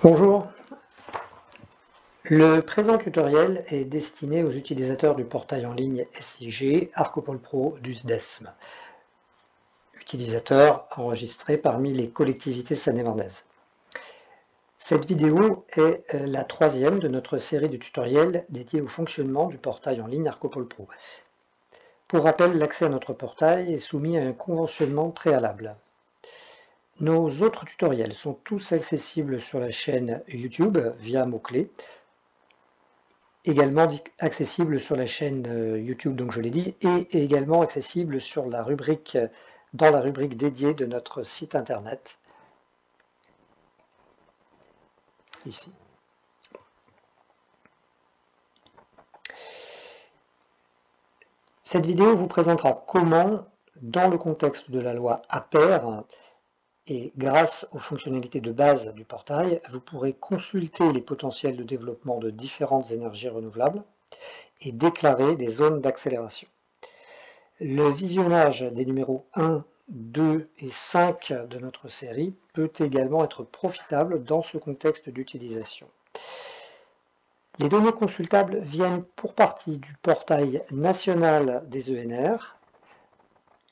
Bonjour, le présent tutoriel est destiné aux utilisateurs du portail en ligne SIG Arcopole Pro du SDESM, utilisateurs enregistrés parmi les collectivités seine-et-marnaises. Cette vidéo est la troisième de notre série de tutoriels dédiés au fonctionnement du portail en ligne Arcopole Pro. Pour rappel, l'accès à notre portail est soumis à un conventionnement préalable. Nos autres tutoriels sont tous accessibles sur la chaîne YouTube via mots-clés, également accessible sur la chaîne YouTube, donc je l'ai dit, et également accessible sur la rubrique, dans la rubrique dédiée de notre site internet, ici. Cette vidéo vous présentera comment, dans le contexte de la loi APER, et grâce aux fonctionnalités de base du portail, vous pourrez consulter les potentiels de développement de différentes énergies renouvelables et déclarer des zones d'accélération. Le visionnage des numéros 1, 2 et 5 de notre série peut également être profitable dans ce contexte d'utilisation. Les données consultables viennent pour partie du portail national des ENR,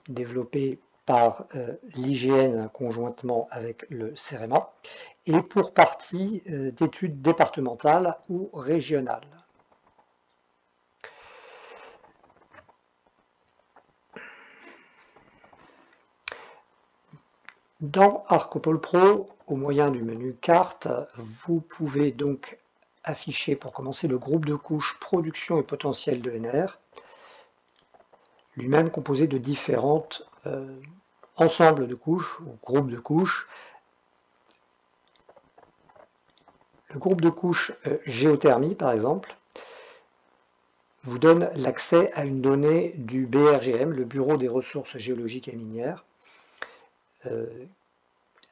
développé par l'IGN conjointement avec le CEREMA, et pour partie d'études départementales ou régionales. Dans Arcopole Pro, au moyen du menu Carte, vous pouvez donc afficher pour commencer le groupe de couches production et potentiel d'ENR, lui-même composé de différents ensembles de couches ou groupes de couches. Le groupe de couches géothermie, par exemple, vous donne l'accès à une donnée du BRGM, le Bureau des ressources géologiques et minières,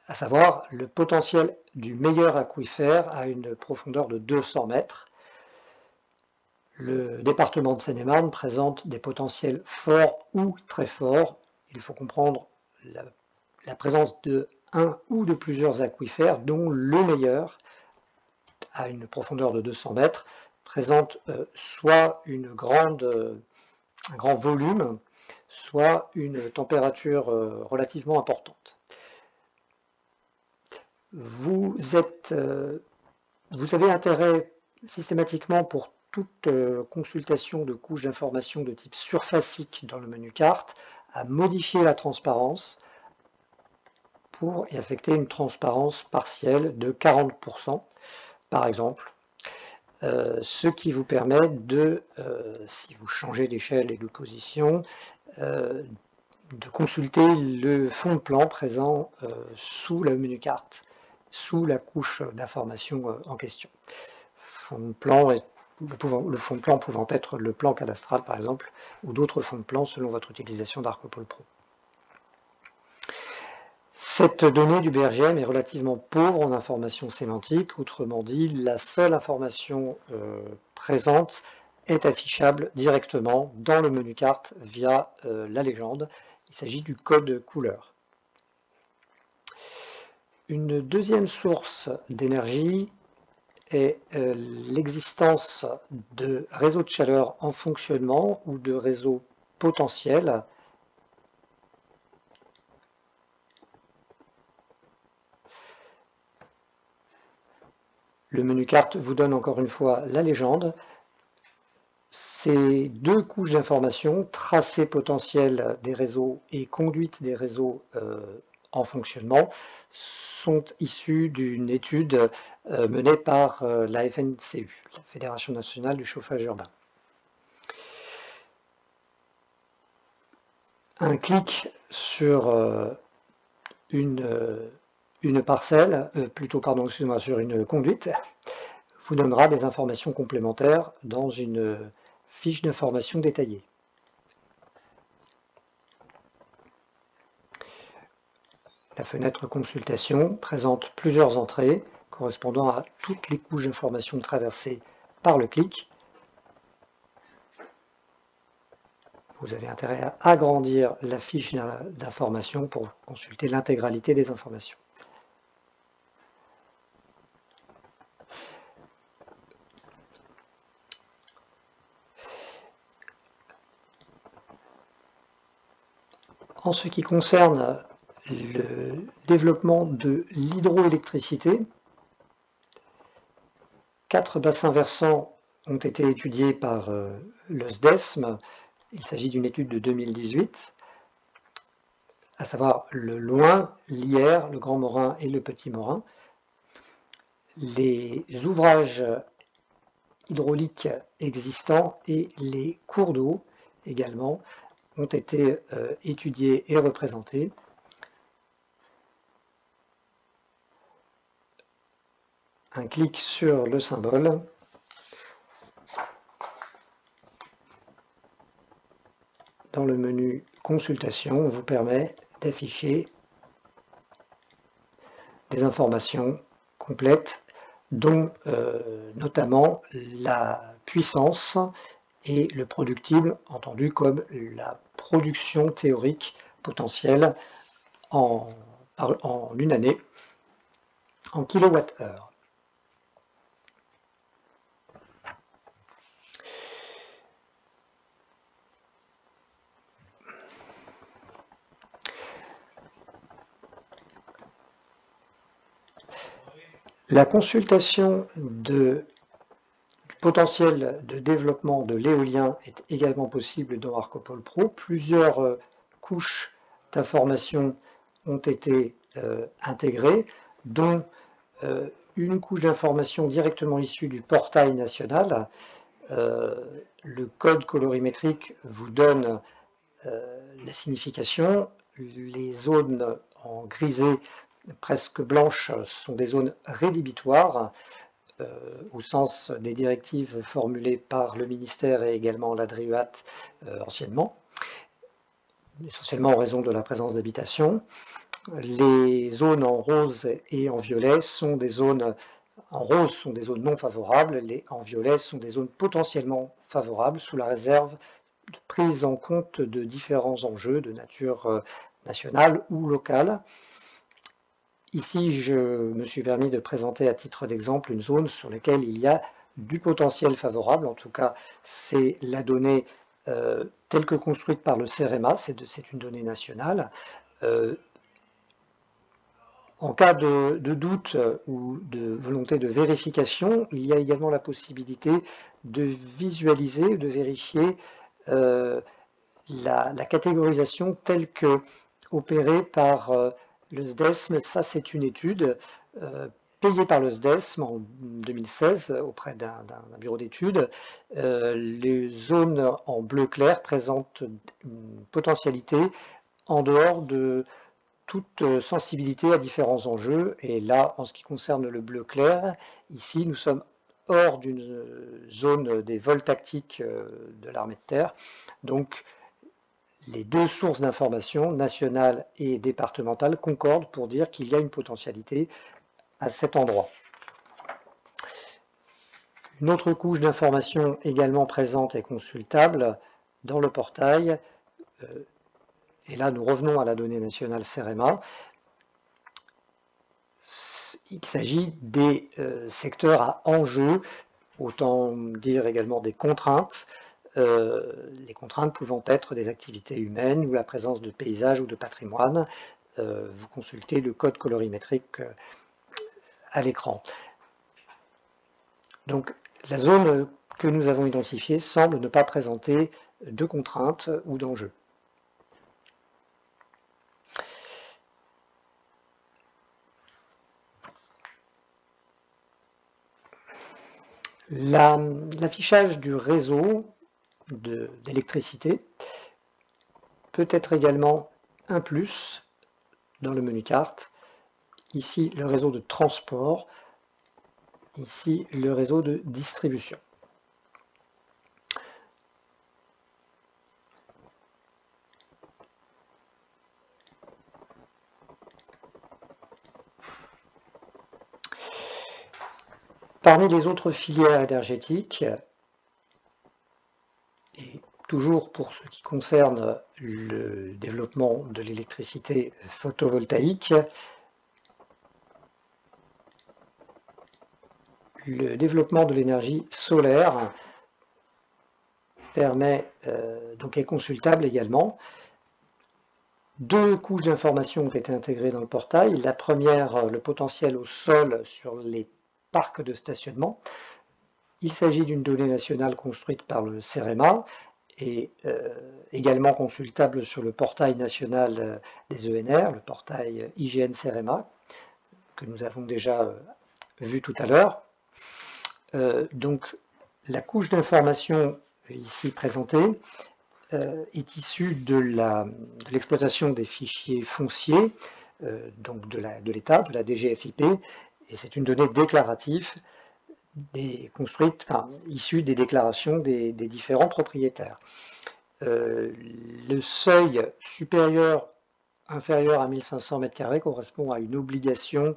à savoir le potentiel du meilleur aquifère à une profondeur de 200 mètres. Le département de Seine-et-Marne présente des potentiels forts ou très forts. Il faut comprendre la présence de un ou de plusieurs aquifères, dont le meilleur, à une profondeur de 200 mètres, présente soit un grand volume, soit une température relativement importante. Vous avez intérêt systématiquement pour toute consultation de couches d'informations de type surfacique dans le menu carte à modifier la transparence pour y affecter une transparence partielle de 40%, par exemple, ce qui vous permet de, si vous changez d'échelle et de position, de consulter le fond de plan présent sous le menu carte, sous la couche d'information en question. Le fond de plan pouvant être le plan cadastral par exemple, ou d'autres fonds de plan selon votre utilisation d'Arcopole Pro. Cette donnée du BRGM est relativement pauvre en information sémantique, autrement dit, la seule information présente est affichable directement dans le menu carte via la légende. Il s'agit du code couleur. Une deuxième source d'énergie est l'existence de réseaux de chaleur en fonctionnement ou de réseaux potentiels. Le menu carte vous donne encore une fois la légende. Ces deux couches d'informations, tracé potentiel des réseaux et conduite des réseaux en fonctionnement, sont issues d'une étude menée par la FNCU, la Fédération nationale du chauffage urbain. Un clic sur une parcelle, sur une conduite, vous donnera des informations complémentaires dans une fiche d'information détaillée. La fenêtre consultation présente plusieurs entrées correspondant à toutes les couches d'information traversées par le clic. Vous avez intérêt à agrandir la fiche d'information pour consulter l'intégralité des informations. En ce qui concerne le développement de l'hydroélectricité, 4 bassins versants ont été étudiés par le SDESM. Il s'agit d'une étude de 2018, à savoir le Loing, l'Yerre, le Grand Morin et le Petit Morin. Les ouvrages hydrauliques existants et les cours d'eau également ont été étudiés et représentés. Un clic sur le symbole dans le menu Consultation vous permet d'afficher des informations complètes, dont notamment la puissance et le productible, entendu comme la production théorique potentielle en une année en kWh. La consultation du potentiel de développement de l'éolien est également possible dans ArcoPol Pro. Plusieurs couches d'informations ont été intégrées, dont une couche d'informations directement issue du portail national. Le code colorimétrique vous donne la signification. Les zones en grisé presque blanches sont des zones rédhibitoires au sens des directives formulées par le ministère et également la DRIUAT anciennement, essentiellement en raison de la présence d'habitations. Les zones en rose et en violet sont des zones, en rose sont des zones non favorables, les en violet sont des zones potentiellement favorables sous la réserve de prise en compte de différents enjeux de nature nationale ou locale. Ici, je me suis permis de présenter à titre d'exemple une zone sur laquelle il y a du potentiel favorable, en tout cas c'est la donnée telle que construite par le CEREMA, c'est une donnée nationale. En cas de doute ou de volonté de vérification, il y a également la possibilité de visualiser, de vérifier la catégorisation telle que opérée par le SDESM. Ça, c'est une étude payée par le SDESM en 2016 auprès d'un bureau d'études. Les zones en bleu clair présentent une potentialité en dehors de toute sensibilité à différents enjeux. Et là, en ce qui concerne le bleu clair, ici, nous sommes hors d'une zone des vols tactiques de l'armée de terre. Donc, les deux sources d'information, nationales et départementales, concordent pour dire qu'il y a une potentialité à cet endroit. Une autre couche d'information également présente et consultable dans le portail, et là nous revenons à la donnée nationale CEREMA, il s'agit des secteurs à enjeu, autant dire également des contraintes, les contraintes pouvant être des activités humaines ou la présence de paysages ou de patrimoine. Vous consultez le code colorimétrique à l'écran. Donc la zone que nous avons identifiée semble ne pas présenter de contraintes ou d'enjeux. L'affichage du réseau d'électricité peut être également un plus dans le menu carte. Ici, le réseau de transport. Ici, le réseau de distribution. Parmi les autres filières énergétiques, et toujours pour ce qui concerne le développement de l'électricité photovoltaïque, le développement de l'énergie solaire permet, donc est consultable également. Deux couches d'informations ont été intégrées dans le portail. La première, le potentiel au sol sur les parcs de stationnement. Il s'agit d'une donnée nationale construite par le CEREMA et également consultable sur le portail national des ENR, le portail IGN CEREMA, que nous avons déjà vu tout à l'heure. Donc la couche d'information ici présentée est issue de l'exploitation des fichiers fonciers, donc de l'État, de la DGFiP, et c'est une donnée déclarative issue des déclarations des différents propriétaires. Le seuil inférieur à 1500 m² correspond à une obligation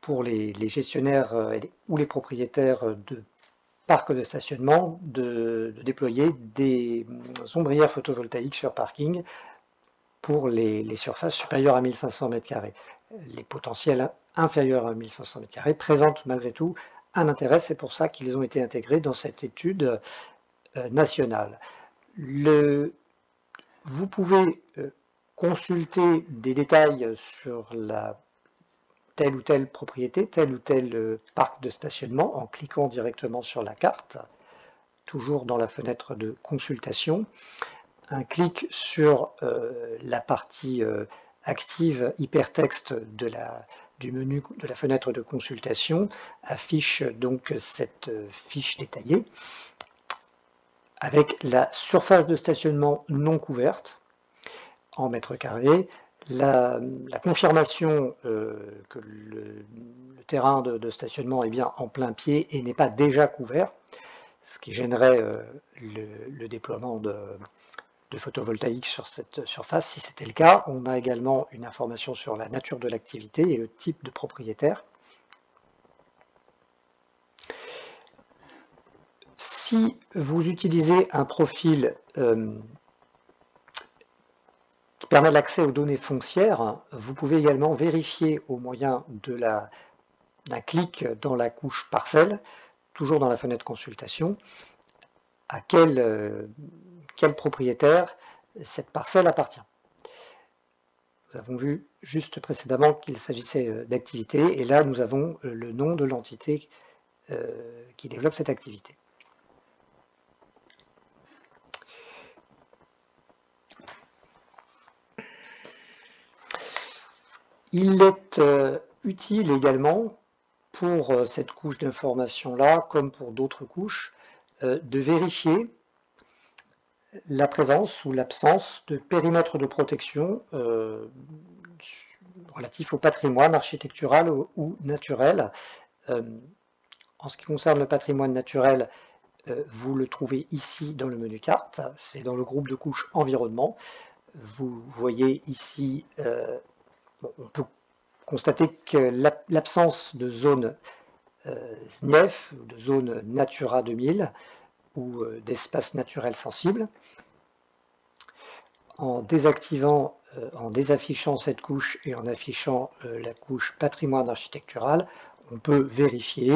pour les gestionnaires ou les propriétaires de parcs de stationnement de déployer des ombrières photovoltaïques sur parking pour les surfaces supérieures à 1500 m². Les potentiels inférieurs à 1500 m² présentent malgré tout un intérêt, c'est pour ça qu'ils ont été intégrés dans cette étude nationale. Vous pouvez consulter des détails sur telle ou telle propriété, tel ou tel parc de stationnement en cliquant directement sur la carte, toujours dans la fenêtre de consultation. Un clic sur la partie active hypertexte du menu de la fenêtre de consultation affiche donc cette fiche détaillée avec la surface de stationnement non couverte en mètres carrés, la confirmation que le terrain de stationnement est bien en plein pied et n'est pas déjà couvert, ce qui gênerait le déploiement de photovoltaïque sur cette surface. Si c'était le cas, on a également une information sur la nature de l'activité et le type de propriétaire. Si vous utilisez un profil qui permet l'accès aux données foncières, vous pouvez également vérifier au moyen d'un clic dans la couche parcelle, toujours dans la fenêtre consultation, à quel propriétaire cette parcelle appartient. Nous avons vu juste précédemment qu'il s'agissait d'activité, et là nous avons le nom de l'entité qui développe cette activité. Il est utile également pour cette couche d'information-là, comme pour d'autres couches, de vérifier la présence ou l'absence de périmètre de protection relatif au patrimoine architectural ou naturel. En ce qui concerne le patrimoine naturel, vous le trouvez ici dans le menu carte, c'est dans le groupe de couches environnement. Vous voyez ici, on peut constater que l'absence de zone SNIEF, de zone Natura 2000, ou d'espaces naturels sensibles. En désaffichant cette couche et en affichant la couche patrimoine architectural, on peut vérifier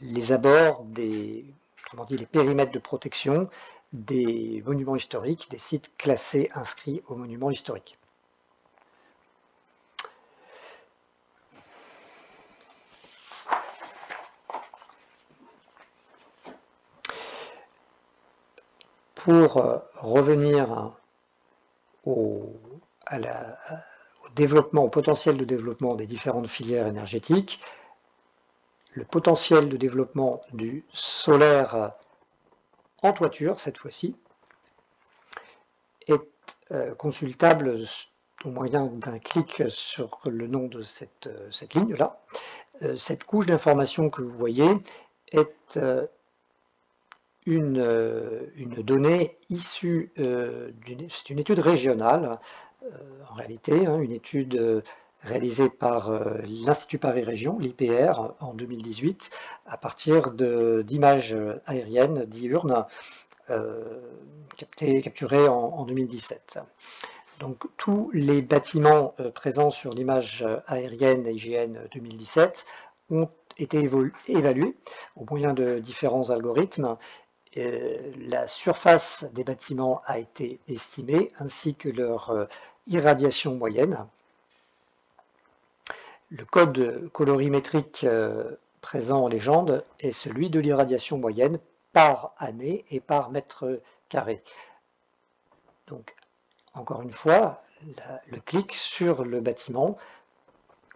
les abords, autrement dit les périmètres de protection des monuments historiques, des sites classés inscrits aux monuments historiques. Pour revenir au potentiel de développement des différentes filières énergétiques, le potentiel de développement du solaire en toiture, cette fois-ci, est consultable au moyen d'un clic sur le nom de cette ligne-là. Cette couche d'information que vous voyez est une donnée issue c'est une étude régionale, en réalité, une étude réalisée par l'Institut Paris Région, l'IPR, en 2018, à partir d'images aériennes diurnes capturées en 2017. Donc tous les bâtiments présents sur l'image aérienne IGN 2017 ont été évalués au moyen de différents algorithmes, la surface des bâtiments a été estimée, ainsi que leur irradiation moyenne. Le code colorimétrique présent en légende est celui de l'irradiation moyenne par année et par mètre carré. Donc, encore une fois, le clic sur le bâtiment,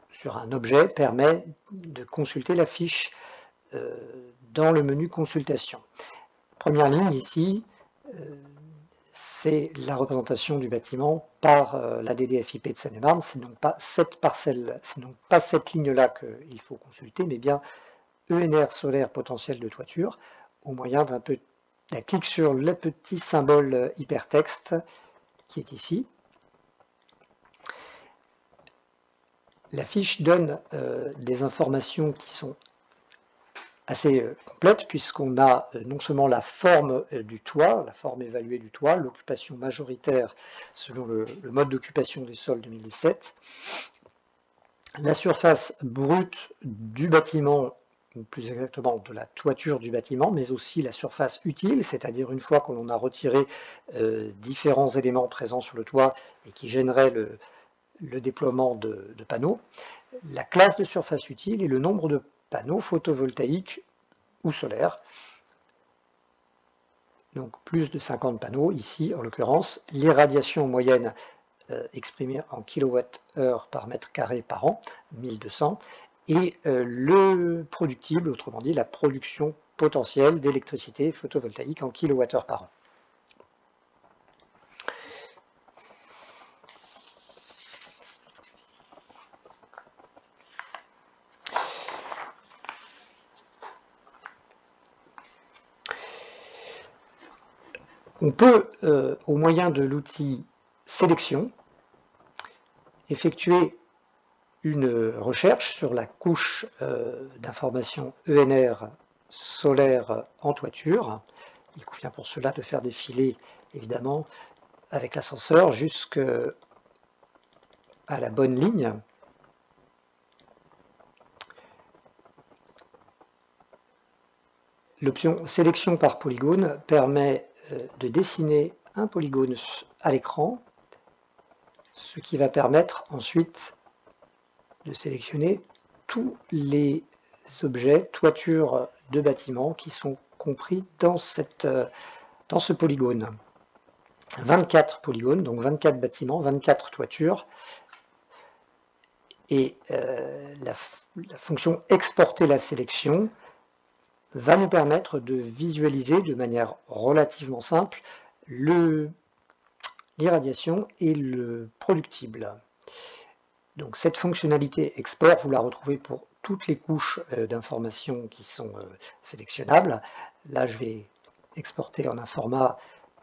sur un objet, permet de consulter la fiche dans le menu consultation. Première ligne ici, c'est la représentation du bâtiment par la DDFIP de Seine-et-Marne. C'est donc pas cette parcelle, c'est donc pas cette ligne-là qu'il faut consulter, mais bien ENR solaire potentiel de toiture, au moyen d'un clic sur le petit symbole hypertexte qui est ici. La fiche donne des informations qui sont assez complète, puisqu'on a non seulement la forme du toit, la forme évaluée du toit, l'occupation majoritaire selon le mode d'occupation des sols 2017, la surface brute du bâtiment, ou plus exactement de la toiture du bâtiment, mais aussi la surface utile, c'est-à-dire une fois qu'on a retiré différents éléments présents sur le toit et qui gêneraient le déploiement de panneaux, la classe de surface utile et le nombre de panneaux photovoltaïques ou solaires. Donc plus de 50 panneaux, ici en l'occurrence, l'irradiation moyenne exprimée en kWh par mètre carré par an, 1200, et le productible, autrement dit la production potentielle d'électricité photovoltaïque en kWh par an. On peut, au moyen de l'outil sélection, effectuer une recherche sur la couche d'information ENR solaire en toiture. Il convient pour cela de faire défiler, évidemment, avec l'ascenseur jusqu'à la bonne ligne. L'option sélection par polygone permet de dessiner un polygone à l'écran, ce qui va permettre ensuite de sélectionner tous les objets, toitures de bâtiments qui sont compris dans ce polygone. 24 polygones, donc 24 bâtiments, 24 toitures, et la fonction exporter la sélection va nous permettre de visualiser de manière relativement simple l'irradiation et le productible. Donc cette fonctionnalité export, vous la retrouvez pour toutes les couches d'informations qui sont sélectionnables. Là, je vais exporter en un format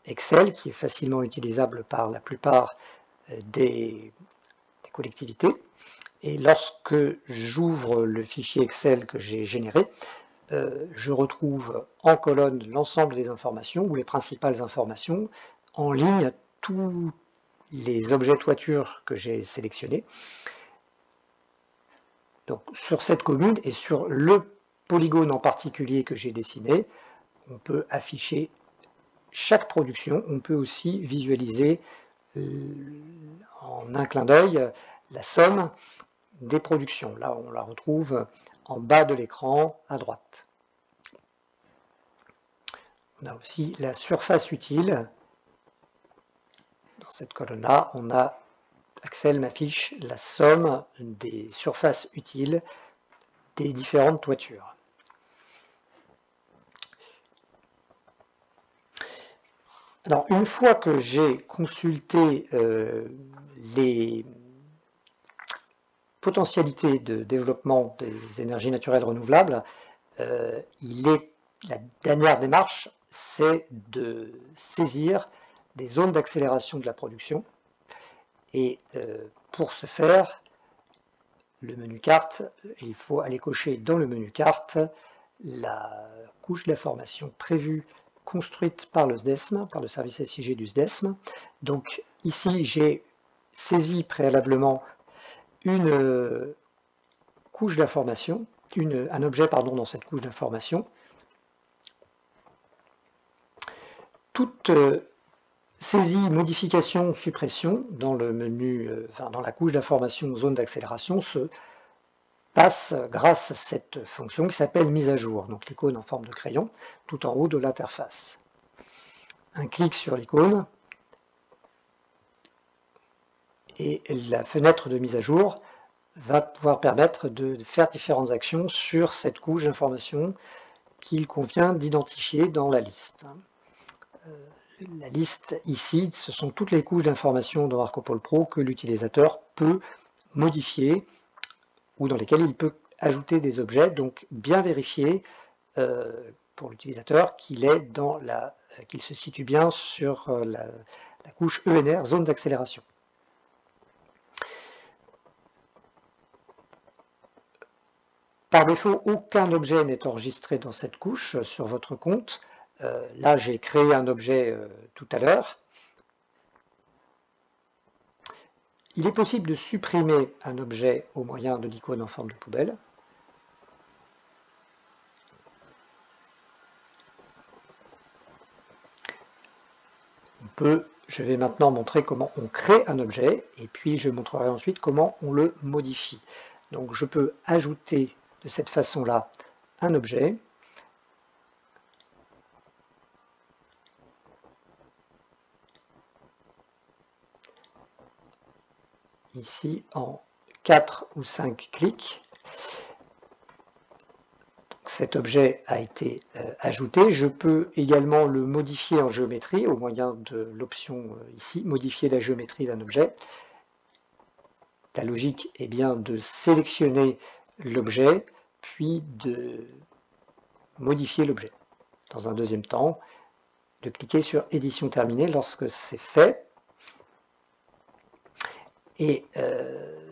Excel qui est facilement utilisable par la plupart des collectivités. Et lorsque j'ouvre le fichier Excel que j'ai généré, je retrouve en colonne l'ensemble des informations ou les principales informations, en ligne tous les objets toiture que j'ai sélectionnés. Donc sur cette commune et sur le polygone en particulier que j'ai dessiné, on peut afficher chaque production. On peut aussi visualiser en un clin d'œil la somme des productions. Là, on la retrouve en bas de l'écran à droite. On a aussi la surface utile. Dans cette colonne-là, Excel m'affiche la somme des surfaces utiles des différentes toitures. Alors, une fois que j'ai consulté les potentialités de développement des énergies naturelles renouvelables, la dernière démarche, c'est de saisir des zones d'accélération de la production. Et pour ce faire, le menu carte, il faut aller cocher dans le menu carte la couche d'information prévue, construite par le SDESM, par le service SIG du SDESM. Donc ici, j'ai saisi préalablement une couche d'information, un objet dans cette couche d'information. toute saisie, modification, suppression dans le menu, dans la couche d'information zone d'accélération se passe grâce à cette fonction qui s'appelle mise à jour, donc l'icône en forme de crayon tout en haut de l'interface. Un clic sur l'icône et la fenêtre de mise à jour va pouvoir permettre de faire différentes actions sur cette couche d'information qu'il convient d'identifier dans la liste. La liste ici, ce sont toutes les couches d'information dans Marco Polo Pro que l'utilisateur peut modifier ou dans lesquelles il peut ajouter des objets, donc bien vérifier pour l'utilisateur qu'il se situe bien sur la couche ENR, zone d'accélération. Par défaut, aucun objet n'est enregistré dans cette couche sur votre compte. Là, j'ai créé un objet tout à l'heure. Il est possible de supprimer un objet au moyen de l'icône en forme de poubelle. Je vais maintenant montrer comment on crée un objet et puis je montrerai ensuite comment on le modifie. Donc je peux ajouter de cette façon-là un objet. Ici en 4 ou 5 clics. Donc, cet objet a été ajouté. Je peux également le modifier en géométrie au moyen de l'option ici, modifier la géométrie d'un objet. La logique est bien de sélectionner l'objet, puis de modifier l'objet. Dans un deuxième temps, de cliquer sur édition terminée lorsque c'est fait. Et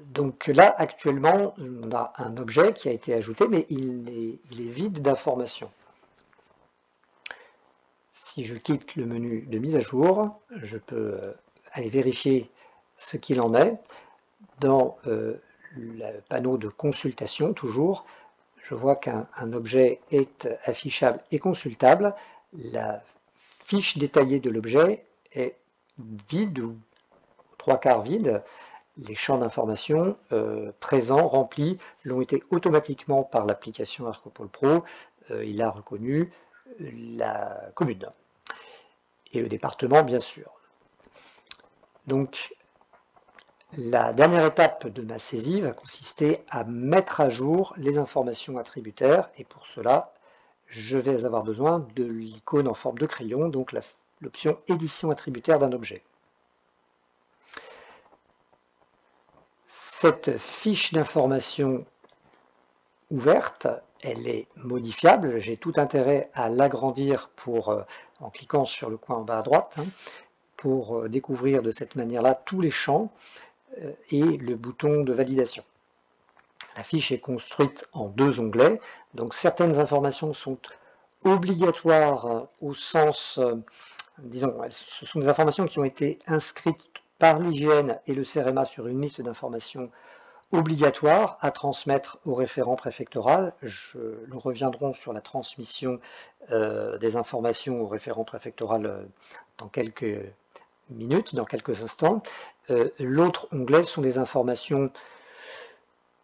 donc là, actuellement, on a un objet qui a été ajouté, mais il est vide d'informations. Si je quitte le menu de mise à jour, je peux aller vérifier ce qu'il en est. Dans le panneau de consultation, toujours, je vois qu'un objet est affichable et consultable. La fiche détaillée de l'objet est vide ou 3/4 vide. Les champs d'information présents, remplis, l'ont été automatiquement par l'application Marco Polo Pro. Il a reconnu la commune et le département, bien sûr. Donc, la dernière étape de ma saisie va consister à mettre à jour les informations attributaires et pour cela, je vais avoir besoin de l'icône en forme de crayon, donc l'option édition attributaire d'un objet. Cette fiche d'information ouverte, elle est modifiable. J'ai tout intérêt à l'agrandir en cliquant sur le coin en bas à droite, pour découvrir de cette manière-là tous les champs et le bouton de validation. La fiche est construite en 2 onglets, donc certaines informations sont obligatoires au sens, disons, ce sont des informations qui ont été inscrites par l'IGN et le CEREMA sur une liste d'informations obligatoires à transmettre au référent préfectoral. Nous reviendrons sur la transmission des informations au référent préfectoral dans quelques minutes, dans quelques instants. L'autre onglet sont des informations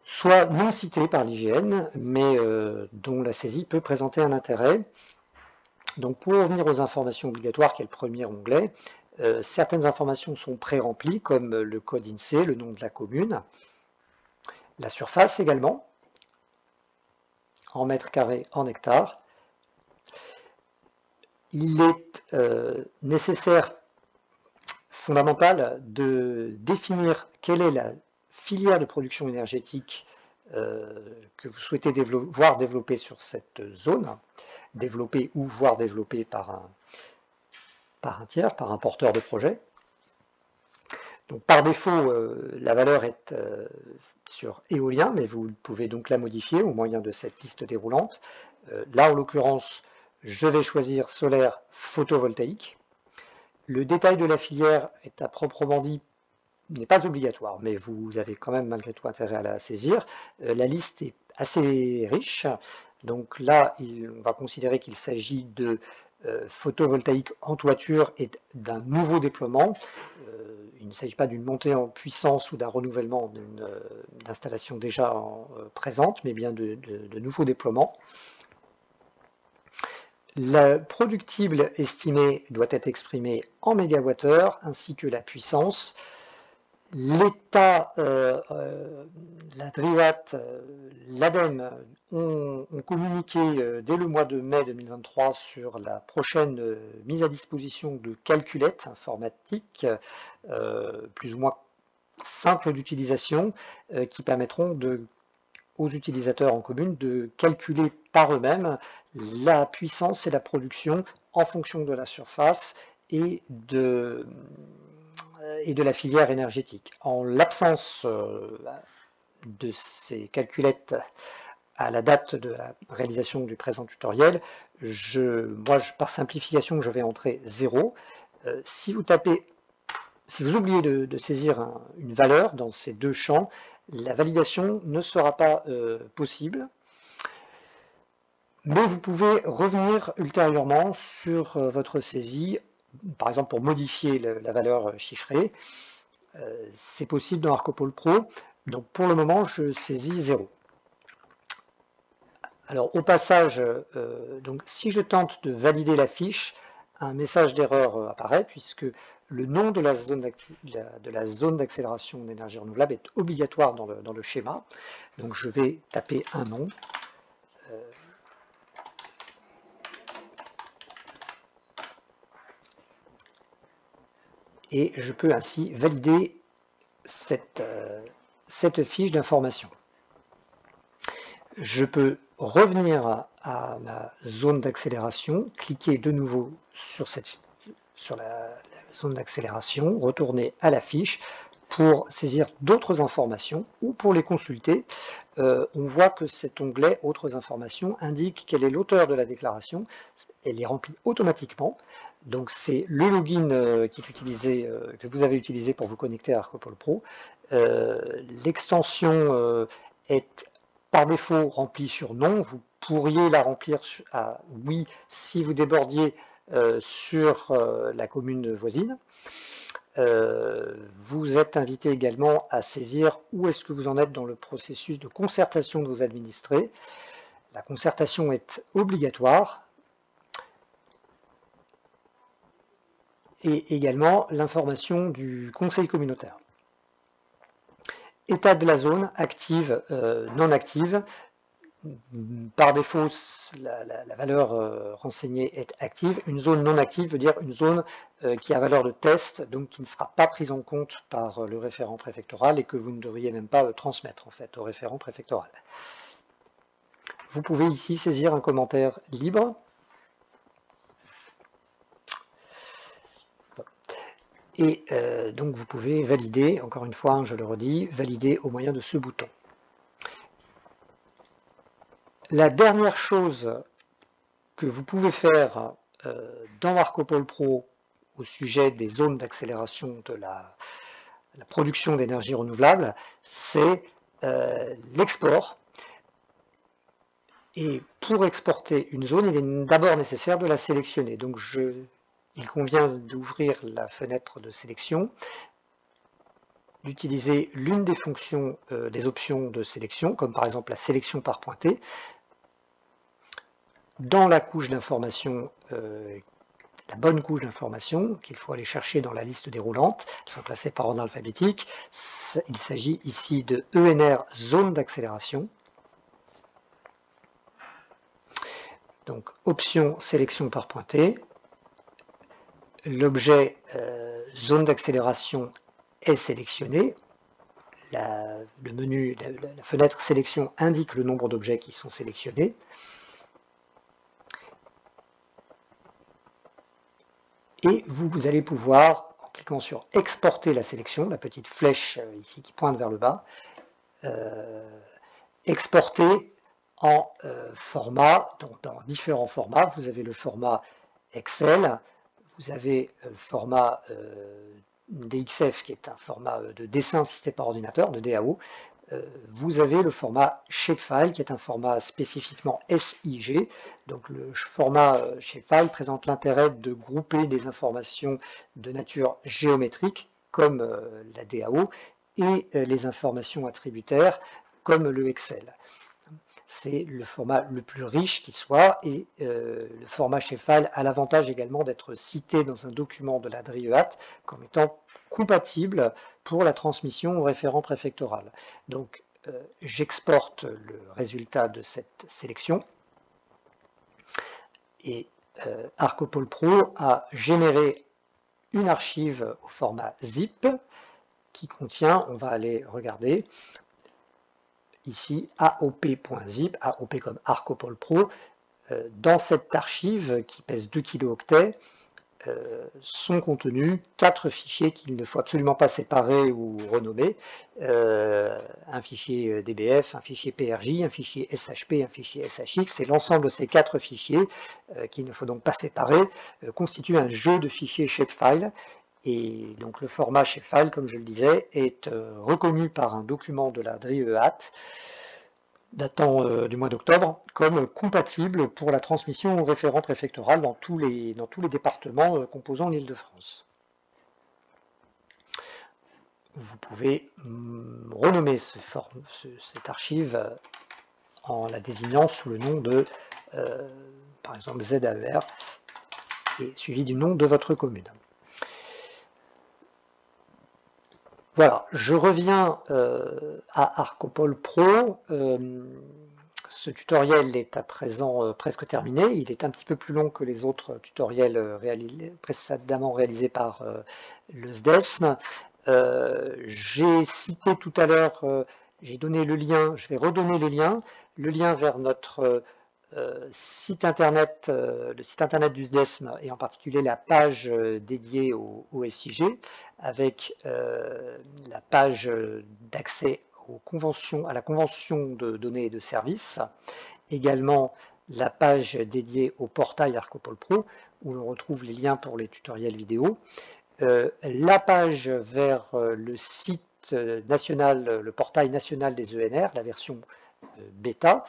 soit non citées par l'IGN, mais dont la saisie peut présenter un intérêt. Donc pour revenir aux informations obligatoires, qui est le premier onglet, certaines informations sont pré-remplies, comme le code INSEE, le nom de la commune, la surface également, en mètres carrés, en hectares. Il est nécessaire, fondamental, de définir quelle est la filière de production énergétique que vous souhaitez voir développer sur cette zone, développer ou voir développer par un tiers, par un porteur de projet. Donc par défaut, la valeur est sur éolien, mais vous pouvez donc la modifier au moyen de cette liste déroulante. Là, en l'occurrence, je vais choisir solaire photovoltaïque. Le détail de la filière est à proprement dit n'est pas obligatoire, mais vous avez quand même malgré tout intérêt à la saisir. La liste est assez riche, donc là, on va considérer qu'il s'agit de photovoltaïque en toiture est d'un nouveau déploiement. Il ne s'agit pas d'une montée en puissance ou d'un renouvellement d'installation déjà présente, mais bien de nouveaux déploiements. La productible estimée doit être exprimée en mégawattheure, ainsi que la puissance. L'État, la DRIAT, l'ADEME ont communiqué dès le mois de mai 2023 sur la prochaine mise à disposition de calculettes informatiques plus ou moins simples d'utilisation qui permettront aux utilisateurs en commune de calculer par eux-mêmes la puissance et la production en fonction de la surface et de la filière énergétique. En l'absence de ces calculettes à la date de la réalisation du présent tutoriel, par simplification, je vais entrer 0. Si vous oubliez de saisir une valeur dans ces deux champs, la validation ne sera pas possible. Mais vous pouvez revenir ultérieurement sur votre saisie, par exemple pour modifier la valeur chiffrée. C'est possible dans ArcoPoL Pro. Donc pour le moment, je saisis 0. Alors au passage, donc, si je tente de valider la fiche, un message d'erreur apparaît puisque le nom de la zone d'accélération d'énergie renouvelable est obligatoire dans le schéma. Donc je vais taper un nom. Et je peux ainsi valider cette fiche d'information. Je peux revenir à ma zone d'accélération, cliquer de nouveau sur la zone d'accélération, retourner à la fiche pour saisir d'autres informations ou pour les consulter. On voit que cet onglet « Autres informations » indique quel est l'auteur de la déclaration. Elle est remplie automatiquement. Donc c'est le login que vous avez utilisé pour vous connecter à ArcoPoL Pro. L'extension est par défaut remplie sur non. Vous pourriez la remplir à oui si vous débordiez sur la commune voisine. Vous êtes invité également à saisir où est-ce que vous en êtes dans le processus de concertation de vos administrés. La concertation est obligatoire. Et également l'information du conseil communautaire. État de la zone, active, non active. Par défaut, la valeur renseignée est active. Une zone non active veut dire une zone qui a valeur de test, donc qui ne sera pas prise en compte par le référent préfectoral et que vous ne devriez même pas transmettre en fait au référent préfectoral. Vous pouvez ici saisir un commentaire libre. Et donc vous pouvez valider, encore une fois, je le redis, valider au moyen de ce bouton. La dernière chose que vous pouvez faire dans ArcoPoL Pro au sujet des zones d'accélération de la production d'énergie renouvelable, c'est l'export. Et pour exporter une zone, il est d'abord nécessaire de la sélectionner. Donc il convient d'ouvrir la fenêtre de sélection, d'utiliser l'une des fonctions des options de sélection, comme par exemple la sélection par pointée. Dans la couche d'information, la bonne couche d'information qu'il faut aller chercher dans la liste déroulante, elles sont classées par ordre alphabétique. Il s'agit ici de ENR zone d'accélération. Donc option sélection par pointée. L'objet zone d'accélération est sélectionné. Le menu, la fenêtre sélection indique le nombre d'objets qui sont sélectionnés. Et vous allez pouvoir, en cliquant sur exporter la sélection, la petite flèche ici qui pointe vers le bas, exporter en format, donc dans différents formats. Vous avez le format Excel, vous avez le format DXF qui est un format de dessin assisté par ordinateur, de DAO, vous avez le format shapefile qui est un format spécifiquement SIG. Donc le format shapefile présente l'intérêt de grouper des informations de nature géométrique comme la DAO et les informations attributaires comme le Excel. C'est le format le plus riche qui soit et le format shapefile a l'avantage également d'être cité dans un document de la DRIEAT comme étant compatible pour la transmission au référent préfectoral. Donc j'exporte le résultat de cette sélection et Arcopol Pro a généré une archive au format zip qui contient, on va aller regarder, ici aop.zip, AOP comme Arcopol Pro. Dans cette archive qui pèse 2 kilooctets, sont contenus 4 fichiers qu'il ne faut absolument pas séparer ou renommer. Un fichier DBF, un fichier PRJ, un fichier SHP, un fichier SHX, et l'ensemble de ces 4 fichiers, qu'il ne faut donc pas séparer, constituent un jeu de fichiers shapefile. Et donc le format shapefile, comme je le disais, est reconnu par un document de la DRIEAT datant du mois d'octobre comme compatible pour la transmission au référent préfectoral dans tous les départements composant l'Île-de-France. Vous pouvez renommer cette archive en la désignant sous le nom de, par exemple, ZAER, et suivi du nom de votre commune. Voilà, je reviens à Arcopol Pro. Ce tutoriel est à présent presque terminé. Il est un petit peu plus long que les autres tutoriels précédemment réalisés par le SDESM. J'ai cité tout à l'heure, j'ai donné le lien, je vais redonner le lien vers notre site internet, le site internet du SDESM et en particulier la page dédiée au SIG avec la page d'accès à la convention de données et de services, également la page dédiée au portail Arcopol Pro où l'on retrouve les liens pour les tutoriels vidéo, la page vers le site national, le portail national des ENR, la version bêta,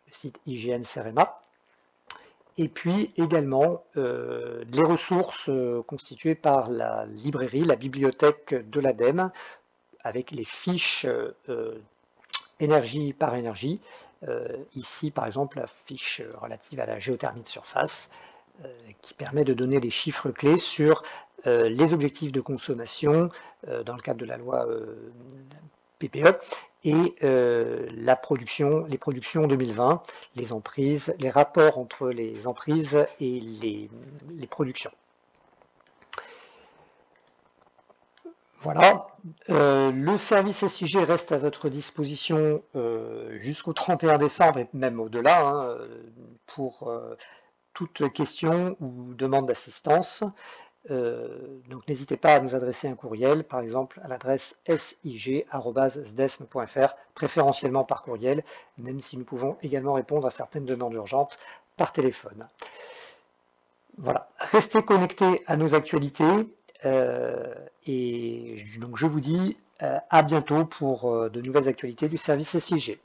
le site IGN CEREMA, et puis également les ressources constituées par la librairie, la bibliothèque de l'ADEME, avec les fiches énergie par énergie. Ici, par exemple, la fiche relative à la géothermie de surface, qui permet de donner les chiffres clés sur les objectifs de consommation dans le cadre de la loi PPE, et les productions 2020, les emprises, les rapports entre les emprises et les productions. Voilà, le service SIG reste à votre disposition jusqu'au 31 décembre et même au-delà pour toute question ou demande d'assistance. Donc n'hésitez pas à nous adresser un courriel, par exemple à l'adresse sig@sdesm.fr, préférentiellement par courriel, même si nous pouvons également répondre à certaines demandes urgentes par téléphone. Voilà, restez connectés à nos actualités et donc je vous dis à bientôt pour de nouvelles actualités du service SIG.